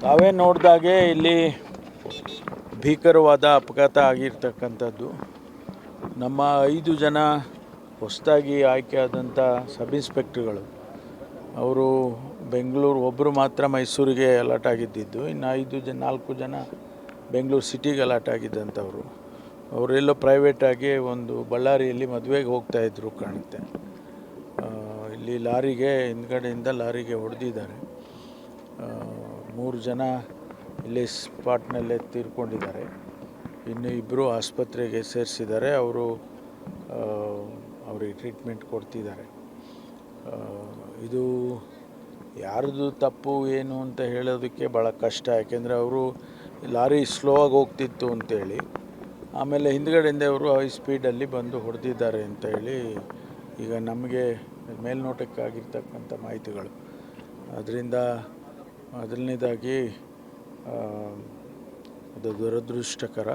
ತಾವೇ ನೋಡಿದಾಗೆ ಇಲ್ಲಿ ಭೀಕರವಾದ ಅಪಘಾತ ಆಗಿರ್ತಕ್ಕಂಥದ್ದು. ನಮ್ಮ 5 ಜನ ಹೊಸದಾಗಿ ಆಯ್ಕೆಯಾದಂಥ ಸಬ್ ಇನ್ಸ್ಪೆಕ್ಟ್ರುಗಳು, ಅವರು ಬೆಂಗಳೂರು, ಒಬ್ಬರು ಮಾತ್ರ ಮೈಸೂರಿಗೆ ಅಲಾಟ್ ಆಗಿದ್ದಿದ್ದು, ಇನ್ನು 4 ಜನ ಬೆಂಗಳೂರು ಸಿಟಿಗೆ ಅಲಾಟ್ ಆಗಿದ್ದಂಥವ್ರು. ಅವರೆಲ್ಲೋ ಪ್ರೈವೇಟಾಗಿ ಒಂದು ಬಳ್ಳಾರಿಯಲ್ಲಿ ಮದುವೆಗೆ ಹೋಗ್ತಾಯಿದ್ರು ಕಾಣುತ್ತೆ. ಇಲ್ಲಿ ಲಾರಿಗೆ ಹಿಂದ್ಗಡೆಯಿಂದ ಲಾರಿಗೆ ಹೊಡೆದಿದ್ದಾರೆ. 3 ಜನ ಇಲ್ಲಿ ಸ್ಪಾಟ್ನಲ್ಲೇ ತೀರ್ಕೊಂಡಿದ್ದಾರೆ. ಇನ್ನು 2 ಆಸ್ಪತ್ರೆಗೆ ಸೇರಿಸಿದ್ದಾರೆ. ಅವರಿಗೆ ಟ್ರೀಟ್ಮೆಂಟ್ ಕೊಡ್ತಿದ್ದಾರೆ. ಇದು ಯಾರ್ದು ತಪ್ಪು ಏನು ಅಂತ ಹೇಳೋದಕ್ಕೆ ಭಾಳ ಕಷ್ಟ. ಯಾಕೆಂದರೆ ಅವರು ಲಾರಿ ಸ್ಲೋ ಆಗಿ ಹೋಗ್ತಿತ್ತು ಅಂತೇಳಿ, ಆಮೇಲೆ ಹಿಂದ್ಗಡೆಯಿಂದ ಅವರು ಹೈ ಸ್ಪೀಡಲ್ಲಿ ಬಂದು ಹೊಡೆದಿದ್ದಾರೆ ಅಂತ ಹೇಳಿ ಈಗ ನಮಗೆ ಮೇಲ್ನೋಟಕ್ಕಾಗಿರ್ತಕ್ಕಂಥ ಮಾಹಿತಿಗಳು. ಅದರಿಂದ ಮೊದಲನೇದಾಗಿ ಅದು ದುರದೃಷ್ಟಕರ.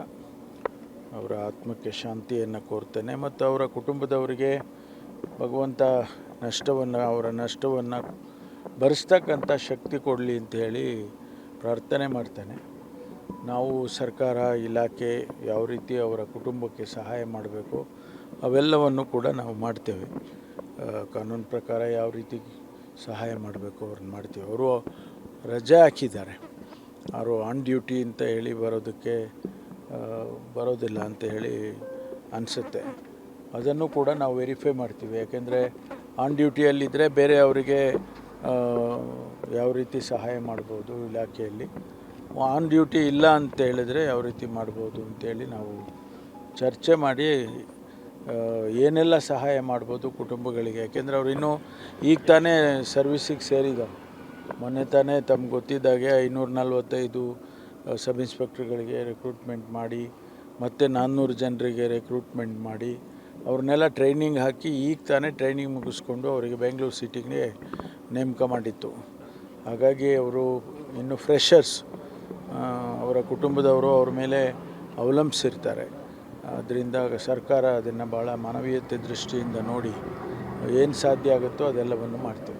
ಅವರ ಆತ್ಮಕ್ಕೆ ಶಾಂತಿಯನ್ನು ಕೋರ್ತೇನೆ ಮತ್ತು ಅವರ ಕುಟುಂಬದವರಿಗೆ ಭಗವಂತ ಅವರ ನಷ್ಟವನ್ನು ಭರಿಸ್ತಕ್ಕಂಥ ಶಕ್ತಿ ಕೊಡಲಿ ಅಂತ ಹೇಳಿ ಪ್ರಾರ್ಥನೆ ಮಾಡ್ತೇನೆ. ನಾವು ಸರ್ಕಾರ, ಇಲಾಖೆ ಯಾವ ರೀತಿ ಅವರ ಕುಟುಂಬಕ್ಕೆ ಸಹಾಯ ಮಾಡಬೇಕು ಅವೆಲ್ಲವನ್ನು ಕೂಡ ನಾವು ಮಾಡ್ತೇವೆ. ಕಾನೂನು ಪ್ರಕಾರ ಯಾವ ರೀತಿ ಸಹಾಯ ಮಾಡಬೇಕು ಅವ್ರನ್ನ ಮಾಡ್ತೀವಿ. ಅವರು ರಜೆ ಹಾಕಿದ್ದಾರೆ. ಅವರು ಆನ್ ಡ್ಯೂಟಿ ಅಂತ ಹೇಳಿ ಬರೋದಿಲ್ಲ ಅಂತ ಹೇಳಿ ಅನಿಸುತ್ತೆ. ಅದನ್ನು ಕೂಡ ನಾವು ವೆರಿಫೈ ಮಾಡ್ತೀವಿ. ಯಾಕೆಂದರೆ ಆನ್ ಡ್ಯೂಟಿಯಲ್ಲಿದ್ದರೆ ಬೇರೆ ಅವರಿಗೆ ಯಾವ ರೀತಿ ಸಹಾಯ ಮಾಡ್ಬೋದು ಇಲಾಖೆಯಲ್ಲಿ, ಆನ್ ಡ್ಯೂಟಿ ಇಲ್ಲ ಅಂತ ಹೇಳಿದರೆ ಯಾವ ರೀತಿ ಮಾಡ್ಬೋದು ಅಂತೇಳಿ ನಾವು ಚರ್ಚೆ ಮಾಡಿ ಏನೆಲ್ಲ ಸಹಾಯ ಮಾಡ್ಬೋದು ಕುಟುಂಬಗಳಿಗೆ. ಯಾಕೆಂದರೆ ಅವ್ರು ಇನ್ನೂ ಈಗ ತಾನೇ ಸರ್ವಿಸಿಗೆ ಸೇರಿದ್ದಾರೆ. ಮೊನ್ನೆ ತಾನೇ ತಮ್ಗೆ ಗೊತ್ತಿದ್ದಾಗೆ 545 ಸಬ್ ಇನ್ಸ್ಪೆಕ್ಟ್ರುಗಳಿಗೆ ರಿಕ್ರೂಟ್ಮೆಂಟ್ ಮಾಡಿ, ಮತ್ತು 400 ಜನರಿಗೆ ರಿಕ್ರೂಟ್ಮೆಂಟ್ ಮಾಡಿ, ಅವ್ರನ್ನೆಲ್ಲ ಟ್ರೈನಿಂಗ್ ಹಾಕಿ ಈಗ ತಾನೇ ಟ್ರೈನಿಂಗ್ ಮುಗಿಸ್ಕೊಂಡು ಅವರಿಗೆ ಬೆಂಗಳೂರು ಸಿಟಿಗೆ ನೇಮಕ ಮಾಡಿತ್ತು. ಹಾಗಾಗಿ ಅವರು ಇನ್ನು ಫ್ರೆಷರ್ಸ್, ಅವರ ಕುಟುಂಬದವರು ಅವ್ರ ಮೇಲೆ ಅವಲಂಬಿಸಿರ್ತಾರೆ. ಅದರಿಂದ ಸರ್ಕಾರ ಅದನ್ನು ಭಾಳ ಮಾನವೀಯತೆ ದೃಷ್ಟಿಯಿಂದ ನೋಡಿ ಏನು ಸಾಧ್ಯ ಆಗುತ್ತೋ ಅದೆಲ್ಲವನ್ನು ಮಾಡ್ತೇವೆ.